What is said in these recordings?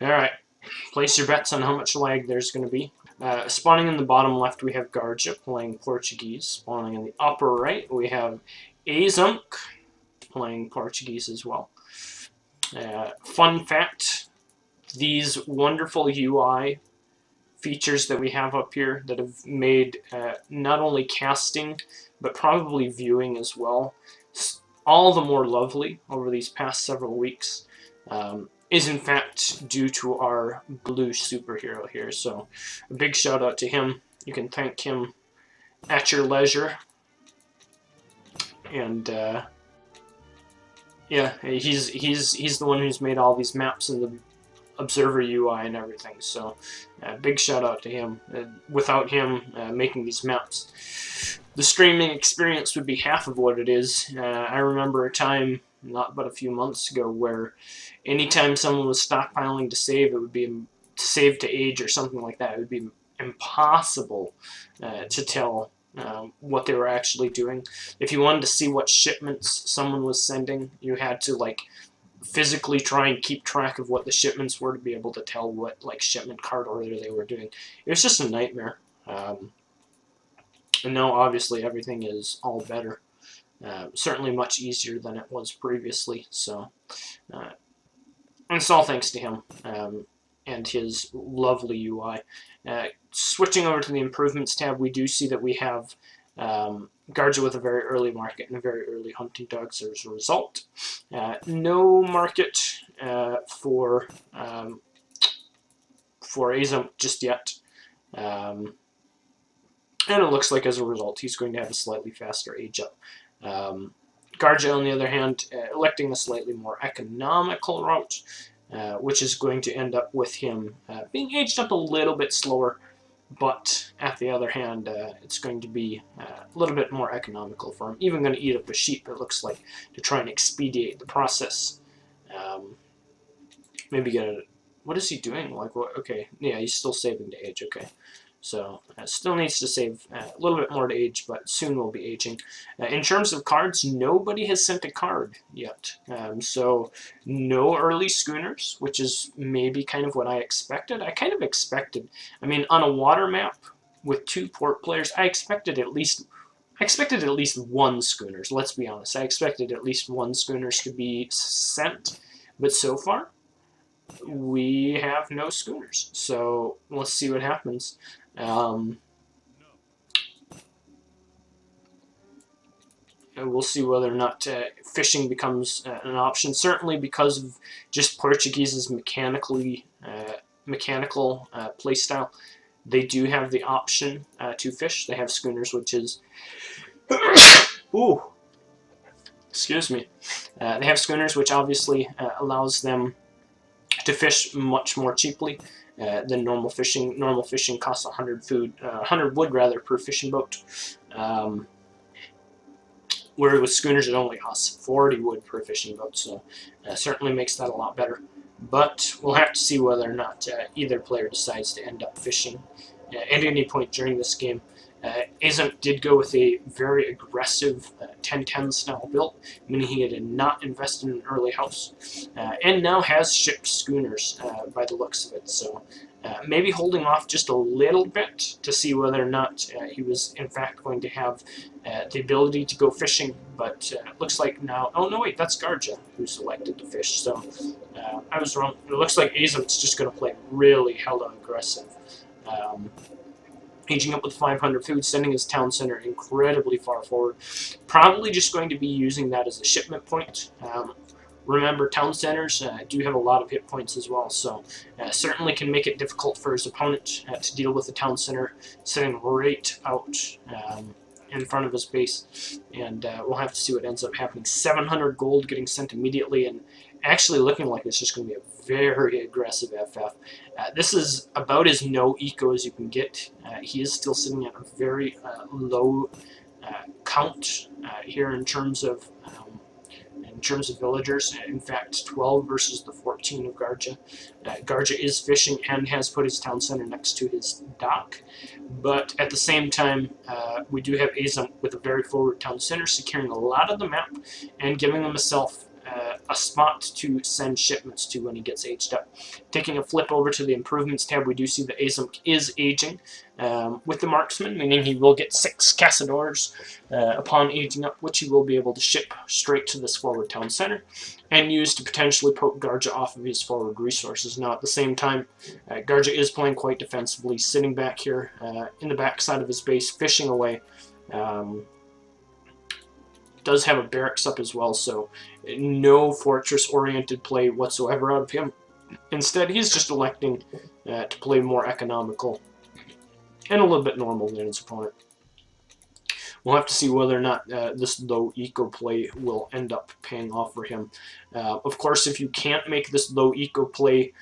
Alright, place your bets on how much lag there's going to be. Spawning in the bottom left, we have Garja playing Portuguese. Spawning in the upper right, we have Aizamk playing Portuguese as well. Fun fact, these wonderful UI features that we have up here that have made not only casting, but probably viewing as well, all the more lovely over these past several weeks, is in fact due to our blue superhero here. So a big shout out to him. You can thank him at your leisure. And yeah, he's the one who's made all these maps and the observer UI and everything. So big shout out to him. Without him making these maps, the streaming experience would be half of what it is. I remember a time, not but a few months ago, where anytime someone was stockpiling to save, it would be to save to age or something like that. It would be impossible to tell what they were actually doing. If you wanted to see what shipments someone was sending, you had to like physically try and keep track of what the shipments were to be able to tell what like shipment card order they were doing. It was just a nightmare. And now obviously everything is all better. Certainly much easier than it was previously. So and it's all thanks to him and his lovely UI. Switching over to the improvements tab, we do see that we have Garja with a very early market and a very early hunting dogs as a result. No market for Aizamk just yet. And it looks like as a result he's going to have a slightly faster age up. Garja, on the other hand, electing a slightly more economical route, which is going to end up with him being aged up a little bit slower, but at the other hand, it's going to be a little bit more economical for him. Even going to eat up a sheep, it looks like, to try and expedite the process. Maybe get a... What is he doing? Like, what? Okay, yeah, he's still saving to age, okay. So, still needs to save a little bit more to age, but soon will be aging. In terms of cards, nobody has sent a card yet. So, no early schooners, which is maybe kind of what I expected. I kind of expected, I mean, on a water map with 2 port players, I expected at least one schooners, let's be honest. I expected at least 1 schooners to be sent, but so far, we have no schooners. So, let's see what happens. We'll see whether or not fishing becomes an option. Certainly because of just Portuguese's mechanical playstyle, they do have the option to fish. They have schooners, which is... Ooh! Excuse me. They have schooners, which obviously allows them to fish much more cheaply than normal fishing. Normal fishing costs 100 wood rather per fishing boat, where with schooners it only costs 40 wood per fishing boat. So certainly makes that a lot better. But we'll have to see whether or not either player decides to end up fishing at any point during this game. Aizamk did go with a very aggressive 10-10 style build, meaning he did not invest in an early house, and now has shipped schooners by the looks of it. So maybe holding off just a little bit to see whether or not he was in fact going to have the ability to go fishing, but it looks like now... Oh no, wait, that's Garja who selected to fish, so I was wrong. It looks like Aizamk's just going to play really hella aggressive. Aging up with 500 food, sending his town center incredibly far forward. Probably just going to be using that as a shipment point. Remember, town centers do have a lot of hit points as well, so certainly can make it difficult for his opponent to deal with the town center sitting right out in front of his base. And we'll have to see what ends up happening. 700 gold getting sent immediately, and actually looking like it's just going to be a very aggressive FF. This is about as no eco as you can get. He is still sitting at a very low count here in terms of villagers. In fact, 12 versus the 14 of Garja. Garja is fishing and has put his town center next to his dock, but at the same time, we do have Aizamk with a very forward town center, securing a lot of the map and giving himself a spot to send shipments to when he gets aged up. Taking a flip over to the improvements tab, we do see that Aizamk is aging with the marksman, meaning he will get 6 Cazadors upon aging up, which he will be able to ship straight to this forward town center and use to potentially poke Garja off of his forward resources. Now, at the same time, Garja is playing quite defensively, sitting back here in the backside of his base, fishing away. Does have a barracks up as well, so no fortress-oriented play whatsoever out of him. Instead, he's just electing to play more economical and a little bit normal than his opponent. We'll have to see whether or not this low eco play will end up paying off for him. Of course, if you can't make this low eco play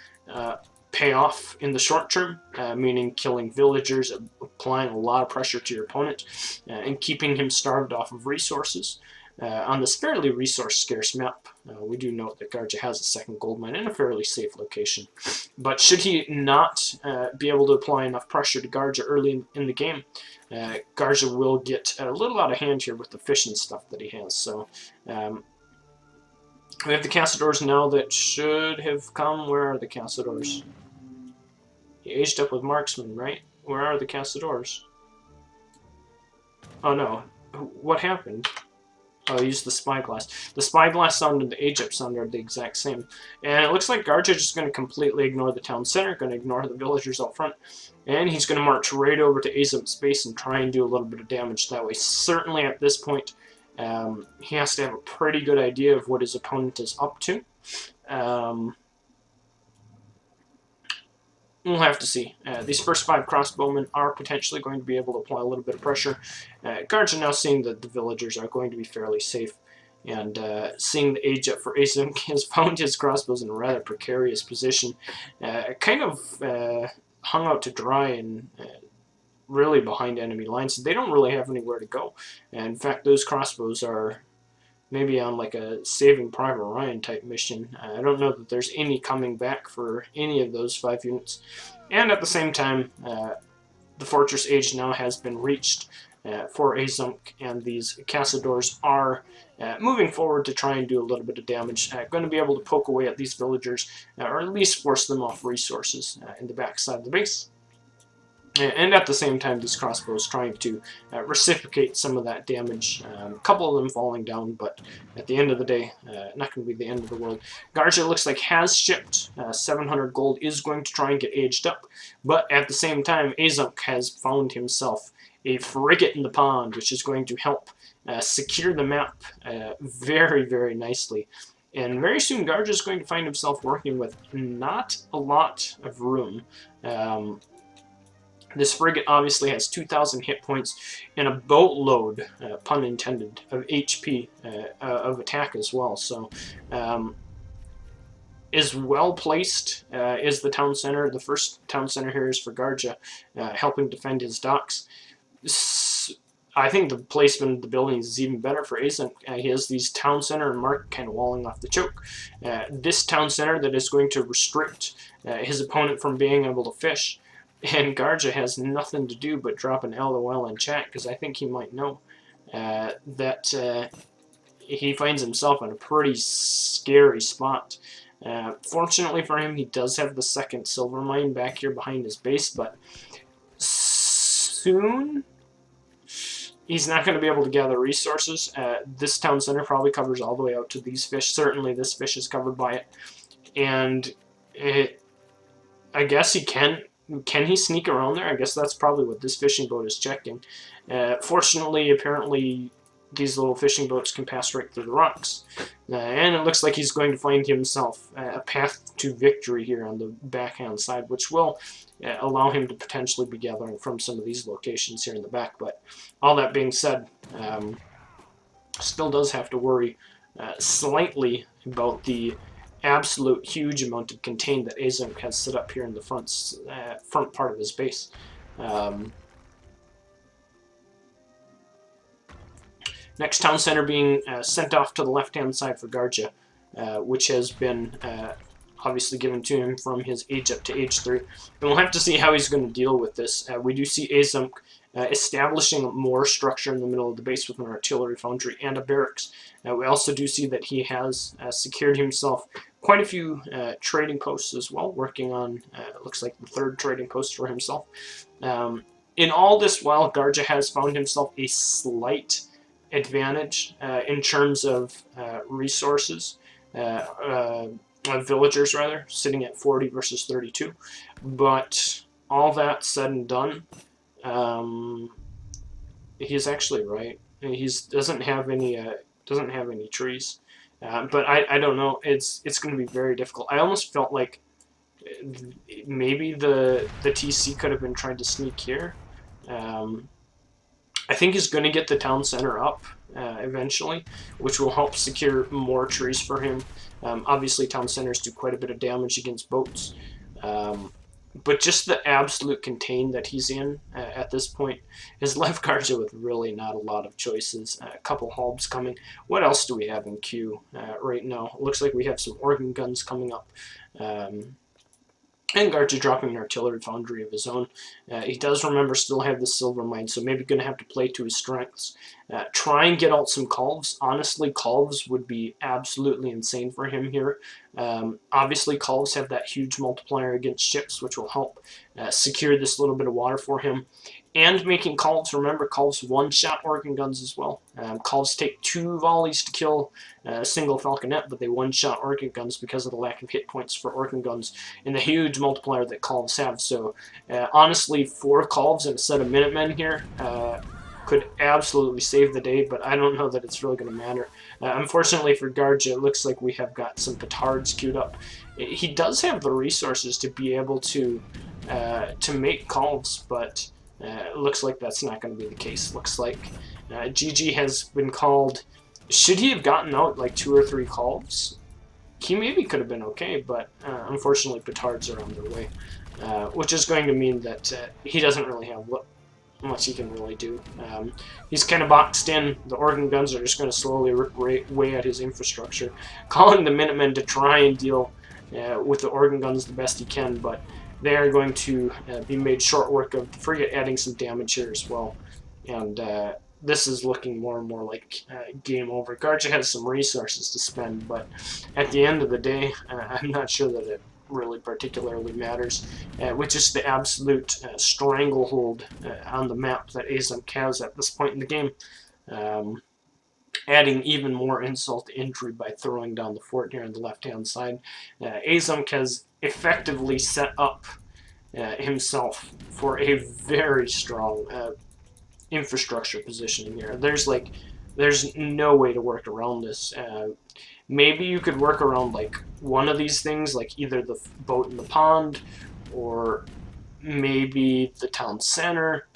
pay off in the short term, meaning killing villagers, applying a lot of pressure to your opponent, and keeping him starved off of resources. On this fairly resource-scarce map, we do note that Garja has a second gold mine in a fairly safe location. But should he not be able to apply enough pressure to Garja early in the game, Garja will get a little out of hand here with the fishing stuff that he has. So we have the Cazadors now that should have come. Where are the Cazadors? He aged up with marksman, right? Where are the Cazadors? Oh no, what happened? Oh, I used the spyglass. The spyglass sound and the age-up sound are the exact same. And it looks like Garja is just going to completely ignore the town center, going to ignore the villagers out front, and he's going to march right over to Aizamk's base and try and do a little bit of damage that way. Certainly at this point, he has to have a pretty good idea of what his opponent is up to. We'll have to see. These first 5 crossbowmen are potentially going to be able to apply a little bit of pressure. Guards are now seeing that the villagers are going to be fairly safe, and seeing the age up for Aizamk has found his crossbows in a rather precarious position. Kind of hung out to dry and really behind enemy lines. They don't really have anywhere to go. And in fact, those crossbows are maybe on like a Saving Private Ryan type mission. I don't know that there's any coming back for any of those 5 units. And at the same time, the fortress age now has been reached for Aizamk, and these Cazadors are moving forward to try and do a little bit of damage. Going to be able to poke away at these villagers, or at least force them off resources in the backside of the base. And at the same time, these crossbows trying to reciprocate some of that damage. A couple of them falling down, but at the end of the day, not going to be the end of the world. Garja looks like has shipped 700 gold, is going to try and get aged up, but at the same time, Aizamk has found himself a frigate in the pond, which is going to help secure the map very, very nicely. And very soon, Garja is going to find himself working with not a lot of room. This frigate obviously has 2,000 hit points and a boatload, pun intended, of HP of attack as well. So, is well placed is the town center. The first town center here is for Garja, helping defend his docks. I think the placement of the buildings is even better for Aizamk. He has these town center and market kind of walling off the choke. This town center that is going to restrict his opponent from being able to fish. And Garja has nothing to do but drop an LOL in chat, because I think he might know that he finds himself in a pretty scary spot. Fortunately for him, he does have the second silver mine back here behind his base, but soon he's not going to be able to gather resources. This town center probably covers all the way out to these fish. Certainly this fish is covered by it. And I guess he can. Can he sneak around there? I guess that's probably what this fishing boat is checking. Fortunately, apparently, these little fishing boats can pass right through the rocks. And it looks like he's going to find himself a path to victory here on the backhand side, which will allow him to potentially be gathering from some of these locations here in the back. But all that being said, still does have to worry slightly about the absolute huge amount of contain that Aizamk has set up here in the front part of his base. Next town center being sent off to the left-hand side for Garja, which has been obviously given to him from his age up to age 3. And we'll have to see how he's going to deal with this. We do see Aizamk establishing more structure in the middle of the base with an artillery foundry and a barracks. We also do see that he has secured himself quite a few trading posts as well, working on, looks like the 3rd trading post for himself. In all this while, Garja has found himself a slight advantage in terms of resources, villagers rather, sitting at 40 versus 32. But all that said and done, he's actually right. He doesn't have any trees. But I don't know. It's going to be very difficult. I almost felt like maybe the TC could have been trying to sneak here. I think he's going to get the town center up eventually, which will help secure more trees for him. Obviously, town centers do quite a bit of damage against boats. But just the absolute contain that he's in at this point has left Garja with really not a lot of choices. A couple halbs coming. What else do we have in queue right now? It looks like we have some organ guns coming up. And Garja dropping an artillery foundry of his own. He does, remember, still have the silver mine, so maybe going to have to play to his strengths. Try and get out some calves. Honestly, calves would be absolutely insane for him here. Obviously, calves have that huge multiplier against ships, which will help secure this little bit of water for him. And making calves, remember, calves one-shot organ guns as well. Calves take 2 volleys to kill a single falconet, but they one-shot organ guns because of the lack of hit points for organ guns and the huge multiplier that calves have. So, honestly, 4 calves and a set of Minutemen here could absolutely save the day, but I don't know that it's really going to matter. Unfortunately for Garja, it looks like we have got some petards queued up. He does have the resources to be able to make calves, but it looks like that's not going to be the case. Looks like GG has been called. Should he have gotten out like 2 or 3 calves, he maybe could have been okay, but unfortunately petards are on their way, which is going to mean that he doesn't really have much he can really do. He's kind of boxed in. The organ guns are just going to slowly rip away at his infrastructure, calling the Minutemen to try and deal with the organ guns the best he can, but they are going to be made short work of the frigate, adding some damage here as well. And this is looking more and more like game over. Garja has some resources to spend, but at the end of the day, I'm not sure that it really particularly matters. With just the absolute stranglehold on the map that Aizamk has at this point in the game. Adding even more insult to injury by throwing down the fort here on the left-hand side. Aizamk has effectively set up himself for a very strong infrastructure positioning here. There's no way to work around this. Maybe you could work around like one of these things, like either the boat in the pond, or maybe the town center.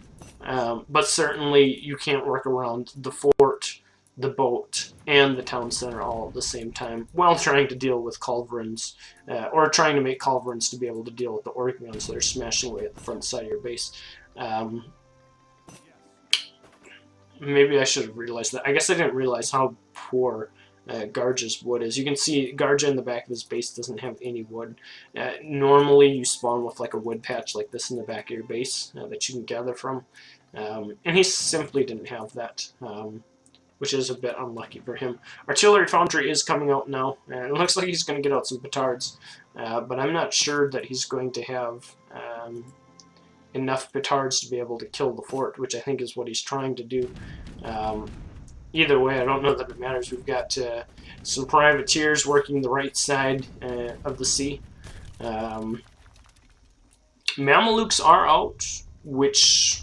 But certainly you can't work around the fort, the boat, and the town center all at the same time while trying to deal with culverins, or trying to make culverins to be able to deal with the organ guns that are smashing away at the front side of your base. Maybe I should have realized that. I guess I didn't realize how poor Garja's wood is. You can see Garja in the back of his base doesn't have any wood. Normally you spawn with like a wood patch like this in the back of your base that you can gather from. And he simply didn't have that. Which is a bit unlucky for him. Artillery Foundry is coming out now, and it looks like he's going to get out some petards, but I'm not sure that he's going to have enough petards to be able to kill the fort, which I think is what he's trying to do. Either way, I don't know that it matters. We've got some privateers working the right side of the sea. Mamelukes are out, which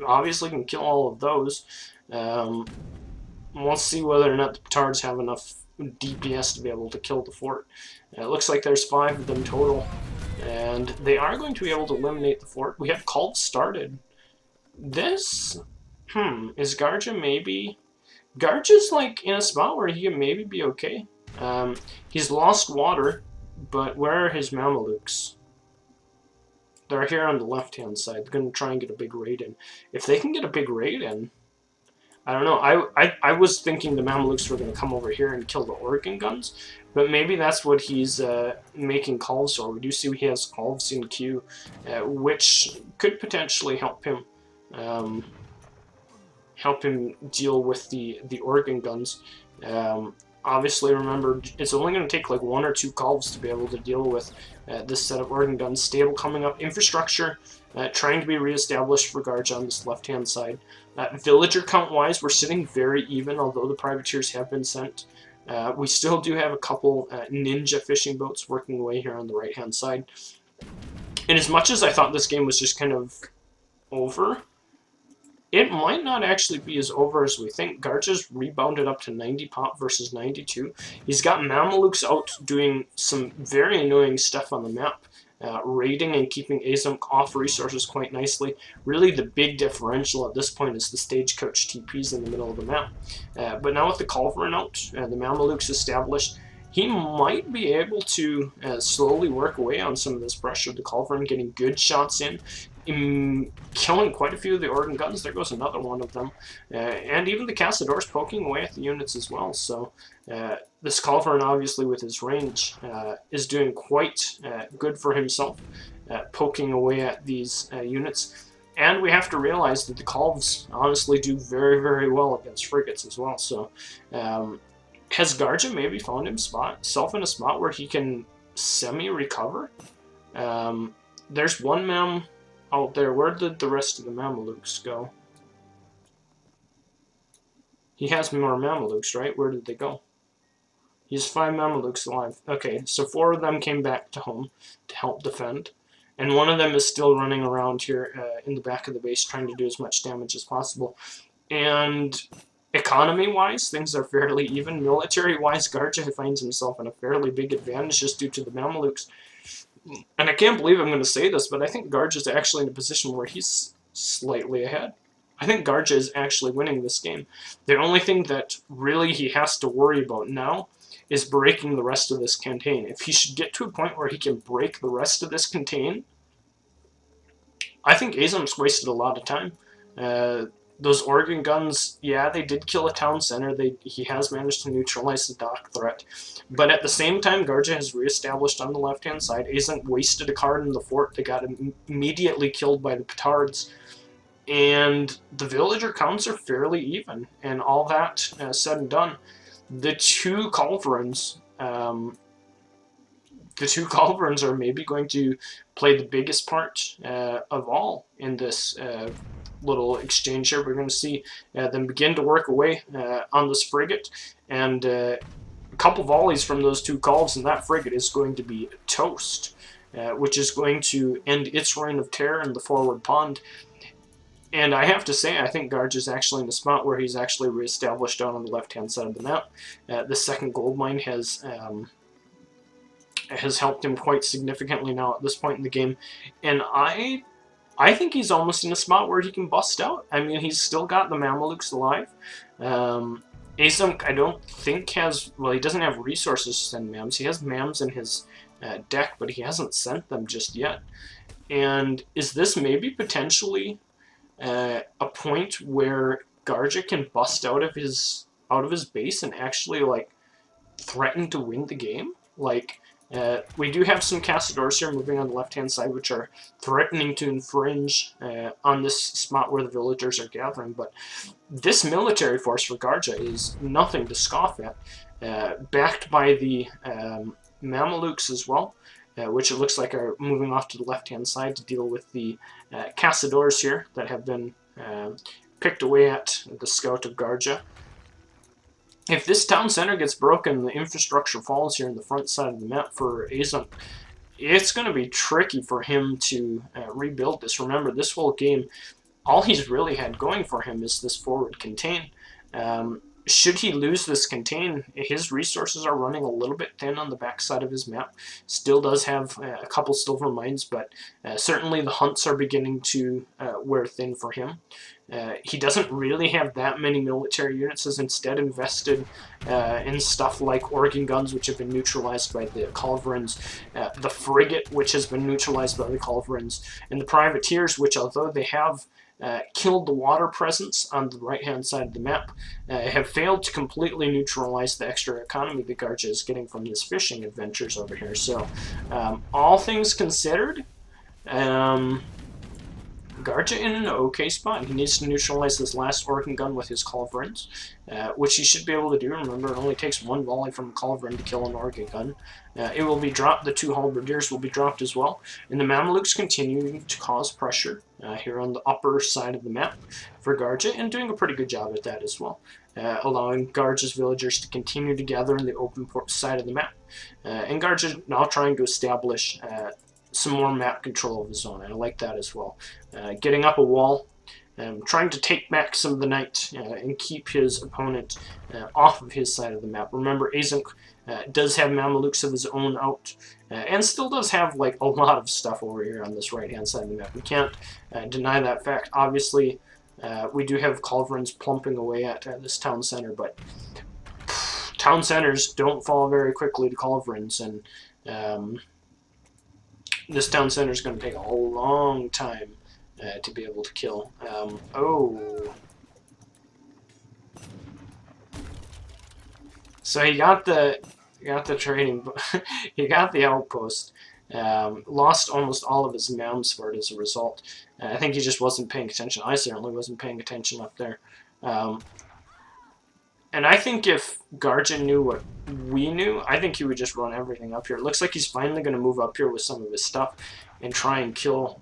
obviously can kill all of those. We'll see whether or not the petards have enough DPS to be able to kill the fort. It looks like there's 5 of them total, and they are going to be able to eliminate the fort. We have calls started. This, is Garja maybe... Garja's like in a spot where he can maybe be okay. He's lost water, but where are his Mamelukes? They're here on the left-hand side. They're going to try and get a big raid in. If they can get a big raid in, I don't know. I was thinking the Mamelukes were going to come over here and kill the organ guns, but maybe that's what he's making calls for. We do see he has calves in queue, which could potentially help him. help him deal with the organ guns. Obviously, remember, it's only going to take like 1 or 2 calves to be able to deal with this set of organ guns. Stable coming up, infrastructure trying to be reestablished for Garja on this left-hand side. Villager count-wise, we're sitting very even, although the privateers have been sent. We still do have a couple ninja fishing boats working away here on the right-hand side. And as much as I thought this game was just kind of over, it might not actually be as over as we think. Garja's rebounded up to 90 pop versus 92. He's got Mamelukes out doing some very annoying stuff on the map, raiding and keeping Aizamk off resources quite nicely. Really, the big differential at this point is the stagecoach TPs in the middle of the map. But now with the Culverin out, the Mamelukes established, he might be able to slowly work away on some of this pressure. The Culverin getting good shots in, killing quite a few of the organ guns. There goes another one of them. And even the Cazadors poking away at the units as well. So this Culverin, obviously with his range, is doing quite good for himself, poking away at these units. And we have to realize that the Calves honestly do very, very well against frigates as well. So has Garja maybe found himself in a spot where he can semi-recover? There's one Mam out there. Where did the rest of the Mamelukes go? He has more Mamelukes, right? Where did they go? He has 5 Mamelukes alive. Okay, so 4 of them came back to home to help defend. And one of them is still running around here in the back of the base trying to do as much damage as possible. And economy-wise, things are fairly even. Military-wise, Garja finds himself in a fairly big advantage just due to the Mamelukes. And I can't believe I'm going to say this, but I think Garja's actually in a position where he's slightly ahead. I think Garja is actually winning this game. The only thing that really he has to worry about now is breaking the rest of this campaign. If he should get to a point where he can break the rest of this campaign, I think Aizamk's wasted a lot of time. Those organ guns, yeah, they did kill a town center. He has managed to neutralize the dock threat. But at the same time, Garja has reestablished on the left-hand side. Aizamk wasted a card in the fort. They got immediately killed by the petards. And the villager counts are fairly even. And all that said and done, the two Culverins are maybe going to play the biggest part of all in this little exchange here. We're going to see them begin to work away on this frigate, and a couple volleys from those 2 calves, and that frigate is going to be toast, which is going to end its reign of terror in the forward pond. And I have to say, I think Garja is actually in a spot where he's actually reestablished down on the left-hand side of the map. The second gold mine has helped him quite significantly now at this point in the game, and I think he's almost in a spot where he can bust out. I mean, he's still got the Mamelukes alive. Aizamk, I don't think has, well, he doesn't have resources to send Mams. He has Mams in his deck, but he hasn't sent them just yet. And is this maybe potentially a point where Garja can bust out of his base and actually, like, threaten to win the game? Like, we do have some Cazadors here moving on the left-hand side, which are threatening to infringe on this spot where the villagers are gathering. But this military force for Garja is nothing to scoff at, backed by the Mamelukes as well, which it looks like are moving off to the left-hand side to deal with the Cazadors here that have been picked away at the scout of Garja. If this town center gets broken, the infrastructure falls here in the front side of the map for Aizamk, it's going to be tricky for him to rebuild this. Remember, this whole game, all he's really had going for him is this forward contain. Should he lose this contain, his resources are running a little bit thin on the backside of his map. Still does have a couple silver mines, but certainly the hunts are beginning to wear thin for him. He doesn't really have that many military units, has instead invested in stuff like organ guns, which have been neutralized by the Culverins, the frigate, which has been neutralized by the Culverins, and the privateers, which, although they have killed the water presence on the right-hand side of the map, have failed to completely neutralize the extra economy that Garja is getting from his fishing adventures over here. So, all things considered, Garja in an okay spot. He needs to neutralize his last organ gun with his culverins, which he should be able to do. Remember, it only takes one volley from a culverin to kill an organ gun. It will be dropped. The 2 halberdiers will be dropped as well. And the Mamelukes continuing to cause pressure here on the upper side of the map for Garja, and doing a pretty good job at that as well. Allowing Garja's villagers to continue to gather in the open side of the map. And Garja now trying to establish some more map control of his own. I like that as well. Getting up a wall, trying to take back some of the night and keep his opponent off of his side of the map. Remember, Aizamk does have Mamelukes of his own out, and still does have like a lot of stuff over here on this right-hand side of the map. We can't deny that fact. Obviously, we do have culverins plumping away at this town center, but town centers don't fall very quickly to culverins, and this town center is going to take a long time to be able to kill. Oh. So he got the trading, he got the outpost. Lost almost all of his mounts for it as a result. I think he just wasn't paying attention. I certainly wasn't paying attention up there. And I think if Garja knew what we knew, I think he would just run everything up here. It looks like he's finally going to move up here with some of his stuff and try and kill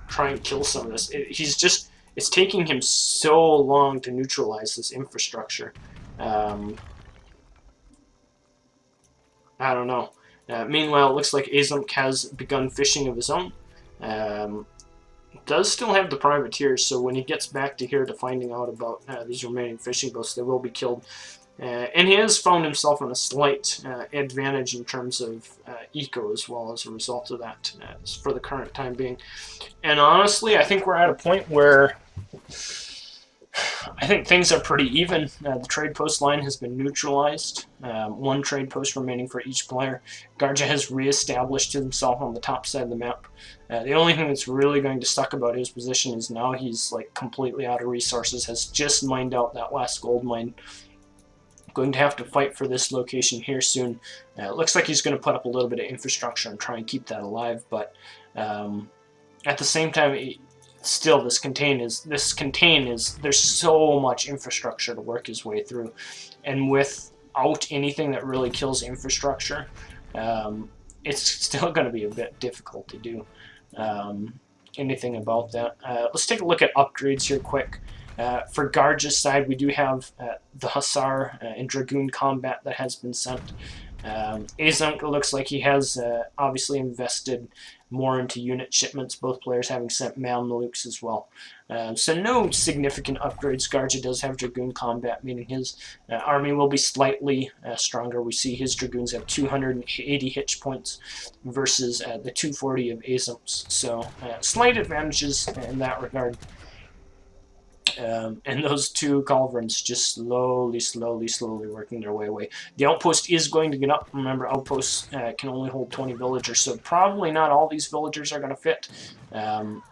some of this. It's taking him so long to neutralize this infrastructure. I don't know. Meanwhile, it looks like Aizamk has begun fishing of his own. Does still have the privateers, so when he gets back to here to finding out about these remaining fishing boats, they will be killed. And he has found himself in a slight advantage in terms of eco as well as a result of that for the current time being. And honestly, I think we're at a point where I think things are pretty even. The trade post line has been neutralized. 1 trade post remaining for each player. Garja has reestablished himself on the top side of the map. The only thing that's really going to suck about his position is now he's like completely out of resources, has just mined out that last gold mine. Going to have to fight for this location here soon. It looks like he's going to put up a little bit of infrastructure and try and keep that alive, but at the same time, still there's so much infrastructure to work his way through, and without anything that really kills infrastructure, it's still going to be a bit difficult to do anything about that. Let's take a look at upgrades here quick. For Garja's side, we do have the Hussar and Dragoon combat that has been sent. Aizamk looks like he has obviously invested more into unit shipments, both players having sent Mamelukes as well. So no significant upgrades. Garja does have Dragoon combat, meaning his army will be slightly stronger. We see his Dragoons have 280 hit points versus the 240 of Aizamk's. So slight advantages in that regard. And those 2 culverins just slowly working their way away. The outpost is going to get up. Remember, outposts can only hold 20 villagers, so probably not all these villagers are going to fit. And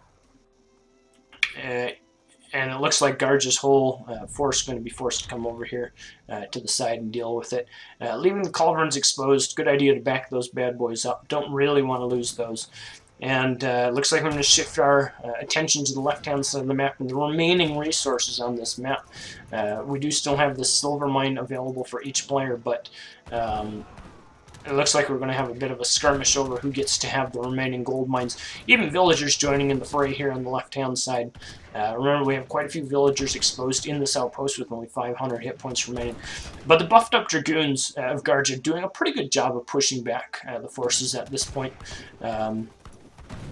it looks like Garja's whole force is going to be forced to come over here to the side and deal with it. Leaving the culverins exposed, good idea to back those bad boys up. Don't really want to lose those. And looks like we're going to shift our attention to the left-hand side of the map and the remaining resources on this map. We do still have the silver mine available for each player, but it looks like we're going to have a bit of a skirmish over who gets to have the remaining gold mines. Even villagers joining in the fray here on the left-hand side. Remember, we have quite a few villagers exposed in this outpost with only 500 hit points remaining. But the buffed-up Dragoons of Garja doing a pretty good job of pushing back the forces at this point.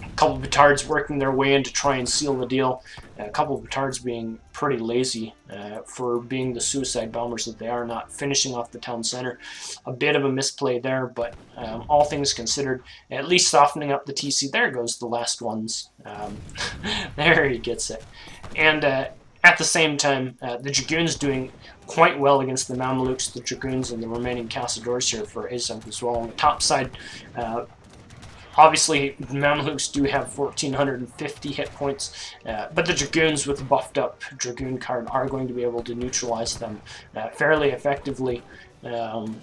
A couple of Batards working their way in to try and seal the deal. A couple of Batards being pretty lazy for being the suicide bombers that they are, not finishing off the town center. A bit of a misplay there, but all things considered, at least softening up the TC. There goes the last ones. There he gets it. And at the same time, the Dragoons doing quite well against the Mamelukes, the Dragoons, and the remaining Caçadores here for Aizamk as well. On the top side, obviously, the Mamelukes do have 1,450 hit points, but the Dragoons with the buffed up Dragoon card are going to be able to neutralize them fairly effectively. And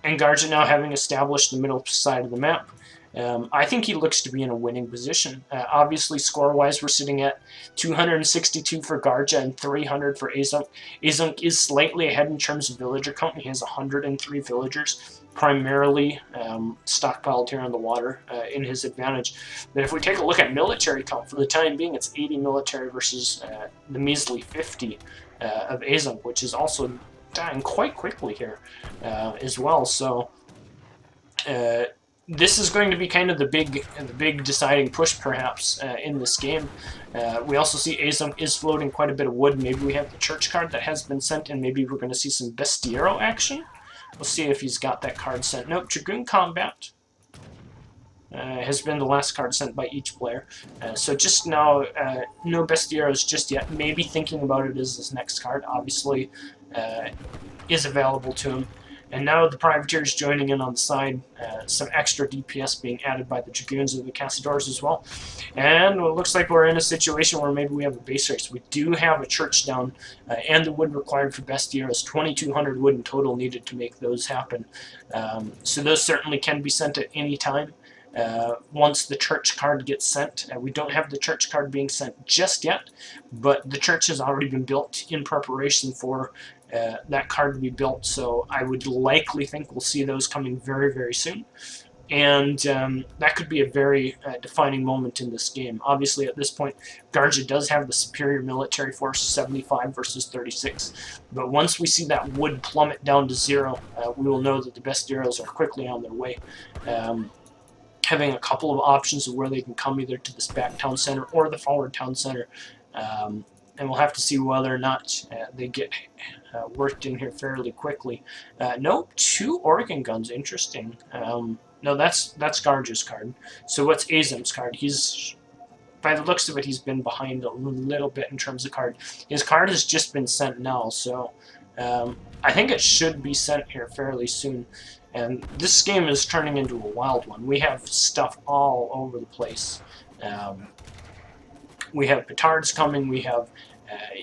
Garja now having established the middle side of the map, I think he looks to be in a winning position. Obviously, score-wise, we're sitting at 262 for Garja and 300 for Aizamk. Aizamk is slightly ahead in terms of villager count. He has 103 villagers, primarily stockpiled here on the water in his advantage. But if we take a look at military count, for the time being, it's 80 military versus the measly 50 of Aizamk, which is also dying quite quickly here as well. So this is going to be kind of the big deciding push, perhaps, in this game. We also see Aizamk is floating quite a bit of wood. Maybe we have the church card that has been sent, and maybe we're going to see some Bestiero action. We'll see if he's got that card sent. Nope, Dragoon Combat has been the last card sent by each player. So just now, no Bestieros just yet. Maybe thinking about it as his next card, obviously, is available to him. And now the Privateers joining in on the side, some extra DPS being added by the Dragoons and the Castadors as well. And it looks like we're in a situation where maybe we have a base race. We do have a church down, and the wood required for Bestieros, 2,200 wood in total needed to make those happen. So those certainly can be sent at any time. Once the church card gets sent. We don't have the church card being sent just yet, but the church has already been built in preparation for that card to be built, so I would likely think we'll see those coming very, very soon. And that could be a very defining moment in this game. Obviously, at this point, Garja does have the superior military force, 75 versus 36. But once we see that wood plummet down to 0, we will know that the Bestieros are quickly on their way. Having a couple of options of where they can come, either to this back town center or the forward town center. And we'll have to see whether or not they get worked in here fairly quickly. No, 2 Oregon guns, interesting. No, that's Garja's card. So what's Aizamk's card? He's, by the looks of it, he's been behind a little bit in terms of card. His card has just been sent now, so I think it should be sent here fairly soon. And this game is turning into a wild one. We have stuff all over the place. We have petards coming, we have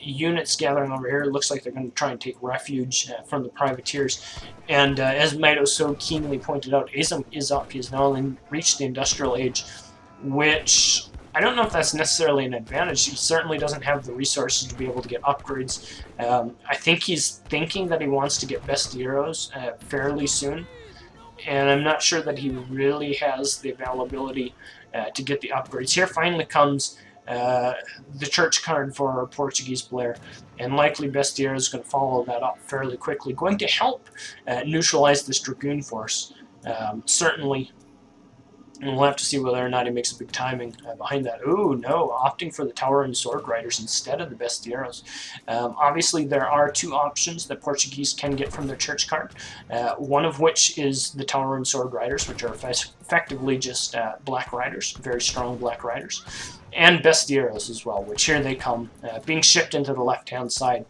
units gathering over here. It looks like they're going to try and take refuge from the privateers. And as Mido so keenly pointed out, Aizamk is up. He's now reached the industrial age, which I don't know if that's necessarily an advantage. He certainly doesn't have the resources to be able to get upgrades. I think he's thinking that he wants to get Bestieros fairly soon, and I'm not sure that he really has the availability to get the upgrades. Here finally comes the church card for our Portuguese player, and likely Bestiero is going to follow that up fairly quickly, going to help neutralize this Dragoon force, certainly. And we'll have to see whether or not he makes a big timing behind that. Ooh, no, opting for the Tower and Sword Riders instead of the Bestieros. Obviously, there are 2 options that Portuguese can get from their church card, one of which is the Tower and Sword Riders, which are effectively just Black Riders, very strong Black Riders, and Bestieros as well, which here they come, being shipped into the left-hand side,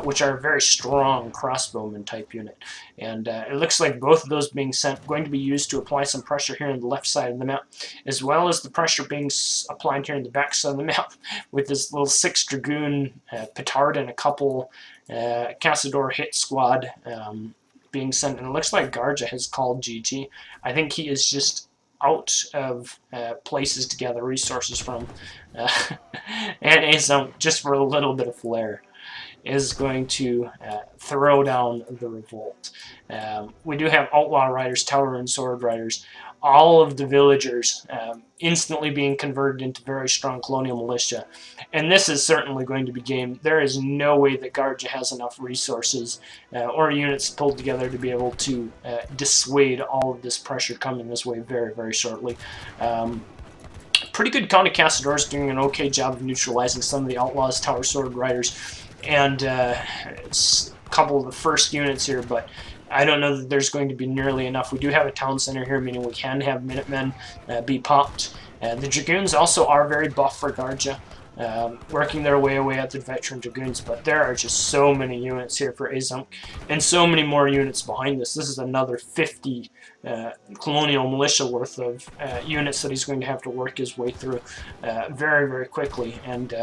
which are a very strong crossbowman type unit. And it looks like both of those being sent, going to be used to apply some pressure here on the left side of the map, as well as the pressure being applied here in the back side of the map, with this little 6 Dragoon petard and a couple Castador hit squad being sent. And it looks like Garja has called GG. I think he is just out of places to gather resources from. And Aizamk, just for a little bit of flair, is going to throw down the revolt. We do have Outlaw Riders, Tower and Sword Riders, all of the villagers instantly being converted into very strong colonial militia. And this is certainly going to be game. There is no way that Garja has enough resources or units pulled together to be able to dissuade all of this pressure coming this way very, very shortly. Pretty good count of Castadors doing an okay job of neutralizing some of the Outlaws, Tower Sword Riders, and it's a couple of the first units here, but I don't know that there's going to be nearly enough. We do have a town center here, meaning we can have Minutemen be popped. The Dragoons also are very buff for Garja, working their way away at the veteran Dragoons, but there are just so many units here for Aizamk, and so many more units behind this. This is another 50 colonial militia worth of units that he's going to have to work his way through very, very quickly, and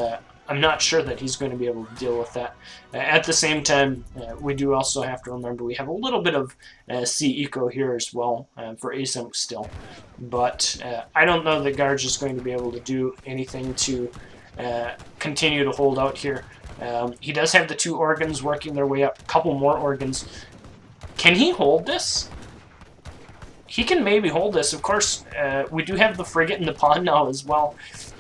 I'm not sure that he's going to be able to deal with that. At the same time, we do also have to remember we have a little bit of sea eco here as well for Aizamk still. But I don't know that Garja is going to be able to do anything to continue to hold out here. He does have the 2 organs working their way up, a couple more organs. Can he hold this? He can maybe hold this. Of course, we do have the frigate in the pond now as well.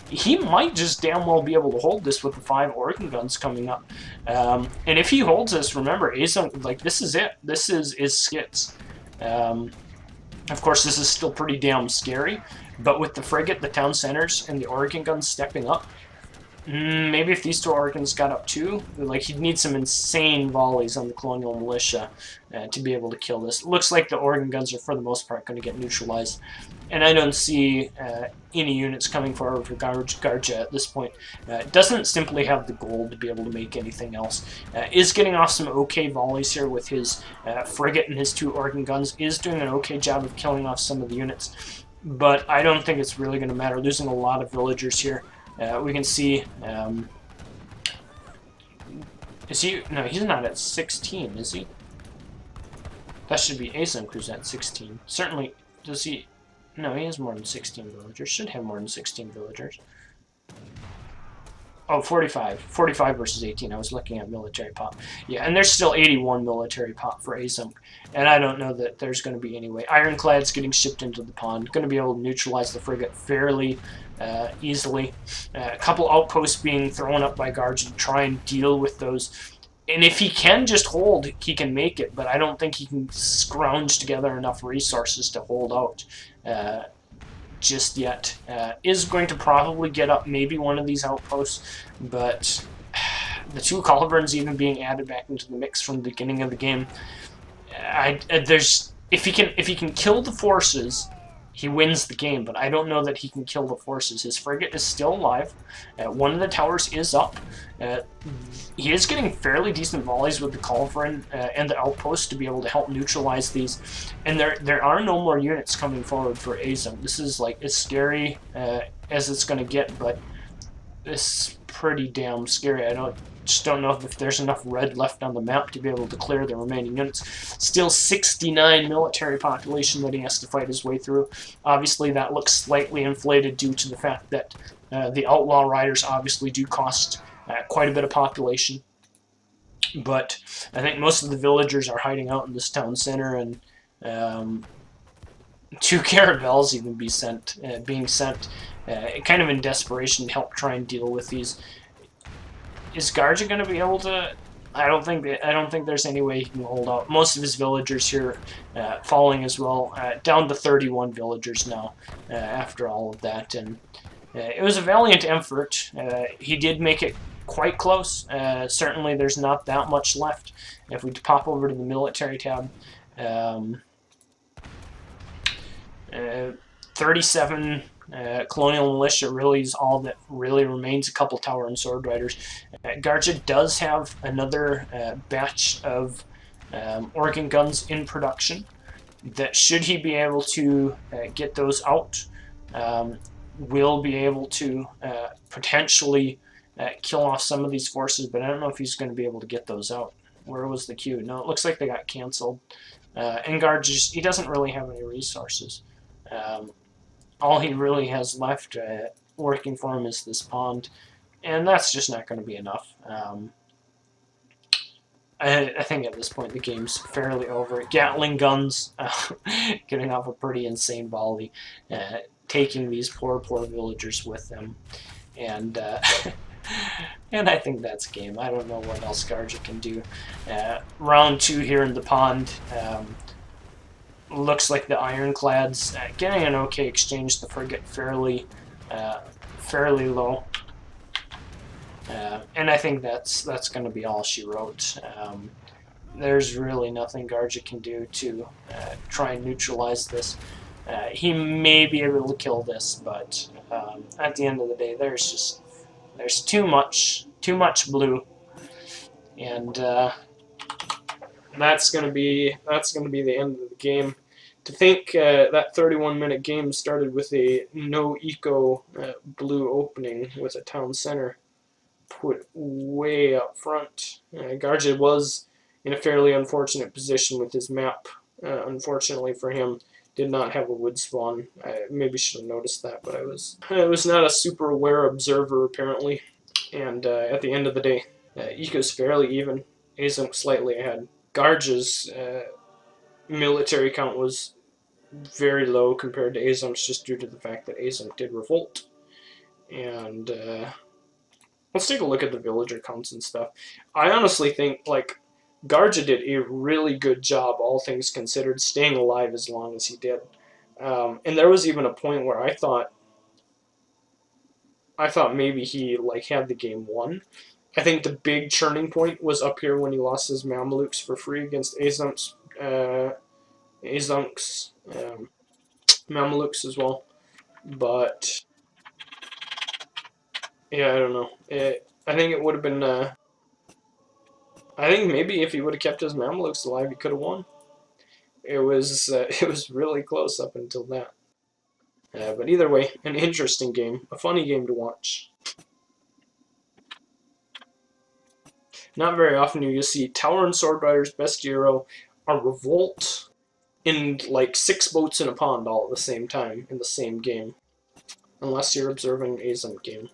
He might just damn well be able to hold this with the 5 organ guns coming up. And if he holds this, remember, Aizamk, like, this is it. This is skits. Of course, this is still pretty damn scary. But with the frigate, the town centers, and the organ guns stepping up, maybe if these 2 organs got up too, like, he'd need some insane volleys on the colonial militia to be able to kill this. It looks like the organ guns are for the most part going to get neutralized, and I don't see any units coming forward for Garja at this point. Doesn't simply have the gold to be able to make anything else. Is getting off some okay volleys here with his frigate and his 2 organ guns. Is doing an okay job of killing off some of the units, but I don't think it's really going to matter. Losing a lot of villagers here. We can see, is he, no, he's not at 16, is he? That should be Aizamk who's at 16. Certainly, does he, no, he has more than 16 villagers, should have more than 16 villagers. Oh, 45. 45 versus 18. I was looking at military pop. Yeah, and there's still 81 military pop for Aizamk. And I don't know that there's going to be any way. Ironclad's getting shipped into the pond. Going to be able to neutralize the frigate fairly easily. A couple outposts being thrown up by Garja to try and deal with those. And if he can just hold, he can make it. But I don't think he can scrounge together enough resources to hold out just yet. Is going to probably get up maybe one of these outposts, but the 2 culverins even being added back into the mix from the beginning of the game. If he can kill the forces, he wins the game, but I don't know that he can kill the forces. His frigate is still alive. One of the towers is up. He is getting fairly decent volleys with the culverin and the outpost to be able to help neutralize these. And there are no more units coming forward for Aizamk. This is like as scary as it's going to get, but it's pretty damn scary. Just don't know if there's enough red left on the map to be able to clear the remaining units. Still 69 military population that he has to fight his way through. Obviously, that looks slightly inflated due to the fact that the outlaw riders obviously do cost quite a bit of population. But I think most of the villagers are hiding out in this town center, and 2 caravels even being sent, kind of in desperation to help try and deal with these. Is Garja going to be able to? I don't think there's any way he can hold out. Most of his villagers here falling as well, down to 31 villagers now after all of that. And it was a valiant effort. He did make it quite close. Certainly, there's not that much left. If we pop over to the military tab, 37. Colonial militia really is all that really remains. A couple tower and sword riders. Garja does have another batch of organ guns in production. That should he be able to get those out, will be able to potentially kill off some of these forces. But I don't know if he's going to be able to get those out. Where was the queue? No, it looks like they got canceled. And Garja, he doesn't really have any resources. All he really has left working for him is this pond, and that's just not going to be enough. I think at this point the game's fairly over. Gatling guns getting off a pretty insane volley, taking these poor villagers with them, and and I think that's game. I don't know what else Garja can do. Round 2 here in the pond. Looks like the ironclads getting an okay exchange. The frigate fairly low, and I think that's going to be all she wrote. There's really nothing Garja can do to try and neutralize this. He may be able to kill this, but at the end of the day, there's too much blue, and that's gonna be the end of the game. To think that 31-minute game started with a no eco blue opening with a town center put way up front. Garja was in a fairly unfortunate position with his map. Unfortunately for him, did not have a wood spawn. I maybe should have noticed that, but I was not a super aware observer apparently. And at the end of the day, Eco's fairly even. Aizamk slightly ahead. Garja's military count was very low compared to Aizamk's, just due to the fact that Aizamk did revolt. And let's take a look at the villager counts and stuff. I honestly think, like, Garja did a really good job, all things considered, staying alive as long as he did. And there was even a point where I thought maybe he like had the game won. I think the big churning point was up here when he lost his Mamelukes for free against Aizamk's Mamelukes as well. But yeah, I don't know. I think it would have been. I think maybe if he would have kept his Mamelukes alive, he could have won. It was really close up until that. But either way, an interesting game, a funny game to watch. Not very often you see Tower and Sword Riders, Best Hero, a revolt in like 6 boats in a pond all at the same time in the same game. Unless you're observing an Aizamk game.